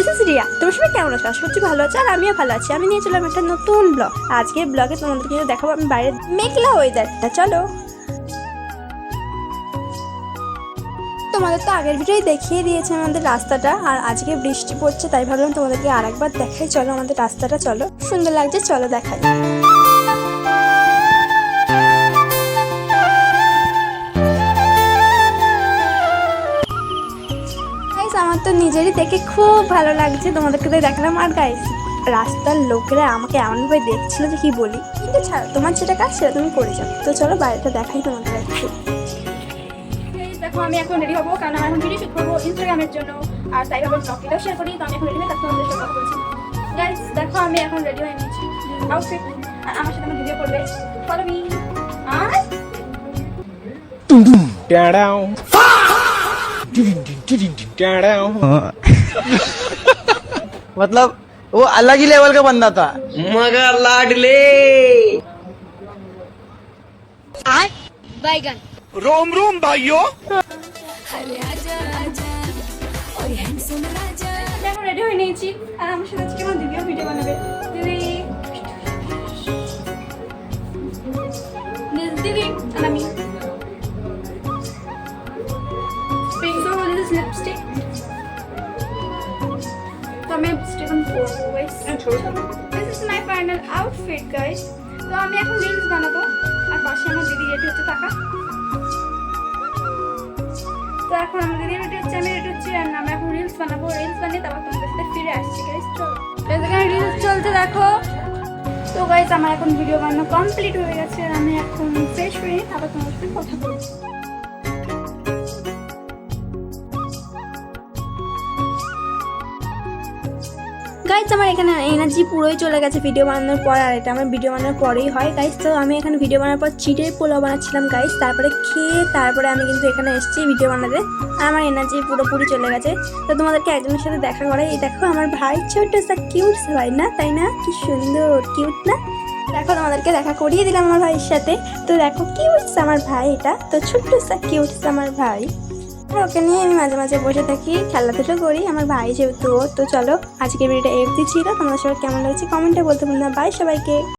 This is Riya. তোমার সবাই কেমন আছো? আশা করছি ভালো আছো, আর আমিও ভালো আছি। আমি নিয়ে চলাম একটা নতুন ব্লগ। আজকের ব্লগে তোমাদের কিন্তু দেখাবো আমি বাইরের মেঘলা ওয়েদারটা। চলো, তোমাদের তো আগের ভিডিওই দেখিয়ে দিয়েছে আমাদের রাস্তাটা, আর আজকে বৃষ্টি পড়ছে তাই ভাবলাম তোমাদেরকে আরেকবার দেখাই। চলো আমাদের রাস্তাটা, চলো, সুন্দর লাগছে, চলো দেখাই। আমার তো নিজেরই দেখে খুব ভালো লাগছে, তোমাদেরকে তো দেখালাম। আর গাইস, রাস্তার লোকেরা আমাকে এমনভাবে দেখছিল যে কি বলি, কিন্তু ছাড়ো, তোমার যেটা কাজ সেটা তুমি করে যাও। তো চলো বাইরেটা দেখাই তোমাদের একটু। দেখো আমি এখন রেডি হবো, কারণ আমি এখন ভিডিও শুট করবো ইনস্টাগ্রামের জন্য, আর তাই ভাবলাম ব্লগটাও শেয়ার করি। তো আমি এখন রেডি হয়ে তারপর তোমাদের সাথে কথা বলছি। গাইস দেখো আমি এখন রেডি হয়ে নিয়েছি আউটফিট, আর আমার সাথে আমার ভিডিও করবে। Follow me. আর मतलब वो अलग ही लेवल का बंदा था मगर लाडले बैगन रोम रोम भाइयों আমি এখন রেডি হয়ে নিয়েছি, আর আমার সাথে আজকে আমার দিদিও ভিডিও বানাবে। দিদি দিদি আর আমি So this is lipstick. So আমি lipstick on পরবো guys. This is my final outfit guys. তো আমি এখন রিলস বানাবো, আর পাশে আমার দিদি রেডি হচ্ছে টাকা। তো এখন আমার দিদি রেডি হচ্ছে, আমি রেডি হচ্ছি, আর আমি এখন রিলস বানাবো। রিলস বানিয়ে তারপর তোমাদের সাথে ফিরে আসছি গাইস। চলো, এখানে রিলস চলতে দেখো। তো গাইস আমার এখন ভিডিও বানানো কমপ্লিট হয়ে গেছে, আর আমি এখন ফ্রেশ হয়ে তারপর তোমাদের সাথে কথা বলছি। গাইজ আমার এখানে এনার্জি পুরোই চলে গেছে ভিডিও বানানোর পর, আর এটা আমার ভিডিও বানানোর পরেই হয় গাইজ। তো আমি এখানে ভিডিও বানানোর পর চিড়ের পোলাও বানাচ্ছিলাম গাইজ, তারপরে খেয়ে তারপরে আমি কিন্তু এখানে এসেছি ভিডিও বানাতে, আর আমার এনার্জি পুরোপুরি চলে গেছে। তো তোমাদেরকে একজনের সাথে দেখা করাই। এই দেখো আমার ভাই, ছোট্ট সা কিউট ভাই না, তাই না? কি সুন্দর কিউট না? দেখো তোমাদেরকে দেখা করিয়ে দিলাম আমার ভাইয়ের সাথে। তো দেখো কিউট আমার ভাই, এটা তো ছোট্ট সা কিউট আমার ভাই। ওকে নিয়ে আমি মাঝে মাঝে বসে থাকি, খেলাধুলো করি, আমার ভাই যেহেতু। তো চলো আজকের ভিডিওটা এফডি ছিল। তোমাদের সবাই কেমন লাগছে কমেন্টে বলতে ভুলো না। বাই সবাইকে।